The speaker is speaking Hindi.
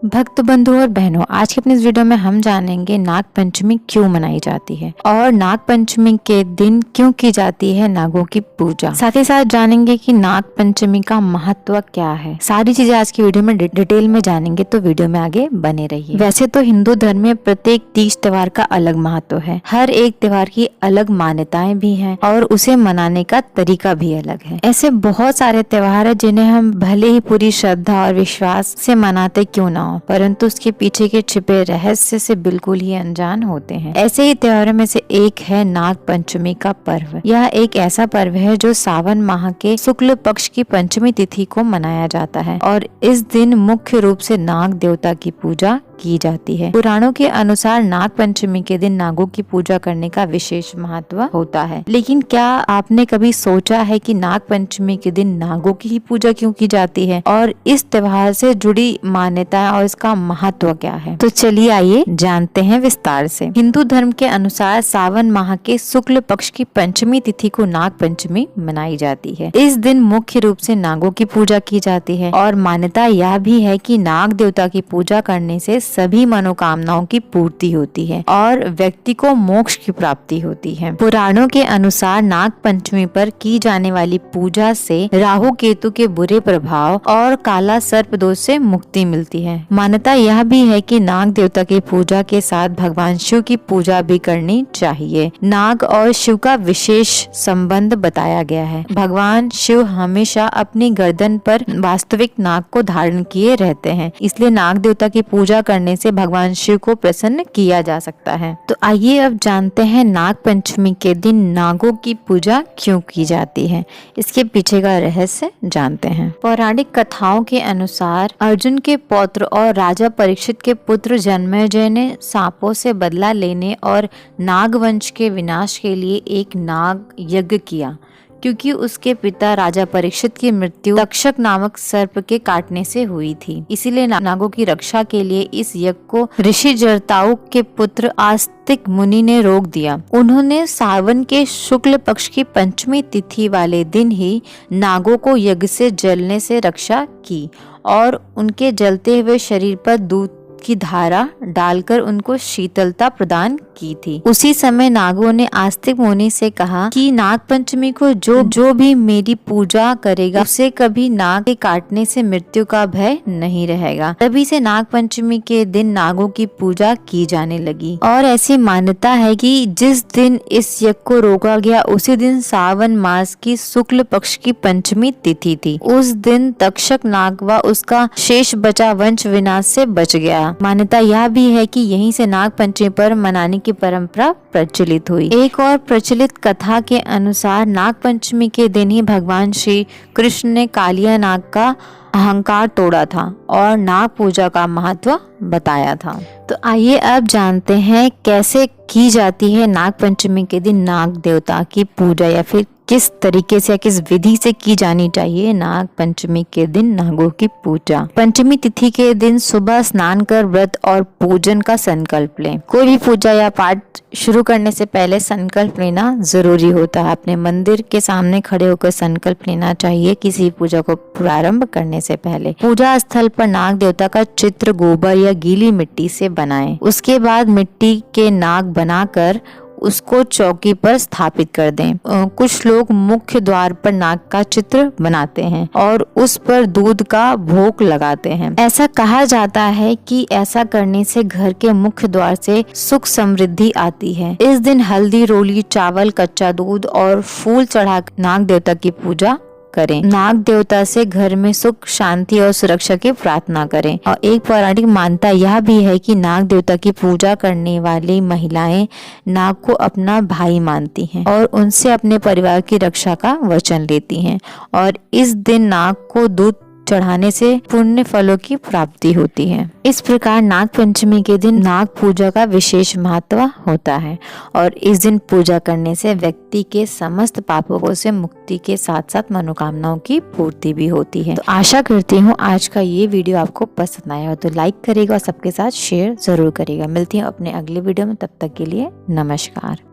भक्त बंधु और बहनों, आज के अपने इस वीडियो में हम जानेंगे नाग पंचमी क्यों मनाई जाती है और नाग पंचमी के दिन क्यों की जाती है नागों की पूजा। साथ ही साथ जानेंगे कि नाग पंचमी का महत्व क्या है। सारी चीजें आज की वीडियो में डिटेल में जानेंगे, तो वीडियो में आगे बने रहिए। वैसे तो हिंदू धर्म में प्रत्येक तीज त्योहार का अलग महत्व है। हर एक त्योहार की अलग मान्यताएं भी हैं और उसे मनाने का तरीका भी अलग है। ऐसे बहुत सारे त्योहार है जिन्हें हम भले ही पूरी श्रद्धा और विश्वास से मनाते क्यों ना हो, परंतु उसके पीछे के छिपे रहस्य से बिल्कुल ही अनजान होते हैं। ऐसे ही त्योहारों में से एक है नाग पंचमी का पर्व। यह एक ऐसा पर्व है जो सावन माह के शुक्ल पक्ष की पंचमी तिथि को मनाया जाता है और इस दिन मुख्य रूप से नाग देवता की पूजा की जाती है। पुराणों के अनुसार नाग पंचमी के दिन नागों की पूजा करने का विशेष महत्व होता है। लेकिन क्या आपने कभी सोचा है कि नाग पंचमी के दिन नागों की ही पूजा क्यों की जाती है और इस त्योहार से जुड़ी मान्यताएं और इसका महत्व क्या है? तो चलिए आइए जानते हैं विस्तार से। हिंदू धर्म के अनुसार सावन माह के शुक्ल पक्ष की पंचमी तिथि को नाग पंचमी मनाई जाती है। इस दिन मुख्य रूप से नागों की पूजा की जाती है और मान्यता यह भी है कि नाग देवता की पूजा करने से सभी मनोकामनाओं की पूर्ति होती है और व्यक्ति को मोक्ष की प्राप्ति होती है। पुराणों के अनुसार नाग पंचमी पर की जाने वाली पूजा से राहु केतु के बुरे प्रभाव और काला सर्प दोष से मुक्ति मिलती है। मान्यता यह भी है कि नाग देवता की पूजा के साथ भगवान शिव की पूजा भी करनी चाहिए। नाग और शिव का विशेष संबंध बताया गया है। भगवान शिव हमेशा अपनी गर्दन पर वास्तविक नाग को धारण किए रहते हैं, इसलिए नाग देवता की पूजा करने से भगवान शिव को प्रसन्न किया जा सकता है। तो आइए अब जानते हैं नाग पंचमी के दिन नागों की पूजा क्यों की जाती है। इसके पीछे का रहस्य जानते हैं। पौराणिक कथाओं के अनुसार अर्जुन के पौत्र और राजा परीक्षित के पुत्र जन्मेजय ने सांपों से बदला लेने और नाग वंश के विनाश के लिए एक नाग यज्ञ किया, क्योंकि उसके पिता राजा परीक्षित की मृत्यु तक्षक नामक सर्प के काटने से हुई थी। इसीलिए नागों की रक्षा के लिए इस यज्ञ को ऋषि जरताऊ के पुत्र आस्तिक मुनि ने रोक दिया। उन्होंने सावन के शुक्ल पक्ष की पंचमी तिथि वाले दिन ही नागों को यज्ञ से जलने से रक्षा की और उनके जलते हुए शरीर पर दूध की धारा डालकर उनको शीतलता प्रदान की थी। उसी समय नागों ने आस्तिक मुनि से कहा कि नाग पंचमी को जो भी मेरी पूजा करेगा उसे कभी नाग के काटने से मृत्यु का भय नहीं रहेगा। तभी से नाग पंचमी के दिन नागों की पूजा की जाने लगी और ऐसी मान्यता है कि जिस दिन इस यज्ञ को रोका गया उसी दिन सावन मास की शुक्ल पक्ष की पंचमी तिथि थी। उस दिन तक्षक नाग व उसका शेष बचा वंश विनाश से बच गया। मान्यता यह भी है कि यहीं से नाग पंचमी पर मनाने की परंपरा प्रचलित हुई। एक और प्रचलित कथा के अनुसार नाग पंचमी के दिन ही भगवान श्री कृष्ण ने कालिया नाग का अहंकार तोड़ा था और नाग पूजा का महत्व बताया था। तो आइए अब जानते हैं कैसे की जाती है नाग पंचमी के दिन नाग देवता की पूजा, या फिर किस तरीके से या किस विधि से की जानी चाहिए नाग पंचमी के दिन नागों की पूजा। पंचमी तिथि के दिन सुबह स्नान कर व्रत और पूजन का संकल्प लें। कोई भी पूजा या पाठ शुरू करने से पहले संकल्प लेना जरूरी होता है। अपने मंदिर के सामने खड़े होकर संकल्प लेना चाहिए किसी पूजा को प्रारंभ करने से पहले। पूजा स्थल पर नाग देवता का चित्र गोबर या गीली मिट्टी से बनाएं। उसके बाद मिट्टी के नाग बनाकर उसको चौकी पर स्थापित कर दें। कुछ लोग मुख्य द्वार पर नाग का चित्र बनाते हैं और उस पर दूध का भोग लगाते हैं। ऐसा कहा जाता है कि ऐसा करने से घर के मुख्य द्वार से सुख समृद्धि आती है। इस दिन हल्दी, रोली, चावल, कच्चा दूध और फूल चढ़ा नाग देवता की पूजा करें। नाग देवता से घर में सुख, शांति और सुरक्षा की प्रार्थना करें। और एक पौराणिक मान्यता यह भी है कि नाग देवता की पूजा करने वाली महिलाएं नाग को अपना भाई मानती हैं और उनसे अपने परिवार की रक्षा का वचन लेती हैं और इस दिन नाग को दूध चढ़ाने से पुण्य फलों की प्राप्ति होती है। इस प्रकार नाग पंचमी के दिन नाग पूजा का विशेष महत्व होता है और इस दिन पूजा करने से व्यक्ति के समस्त पापों से मुक्ति के साथ साथ मनोकामनाओं की पूर्ति भी होती है। तो आशा करती हूँ आज का ये वीडियो आपको पसंद आया हो, तो लाइक करेगा और सबके साथ शेयर जरूर करेगा। मिलती हूँ अपने अगले वीडियो में, तब तक के लिए नमस्कार।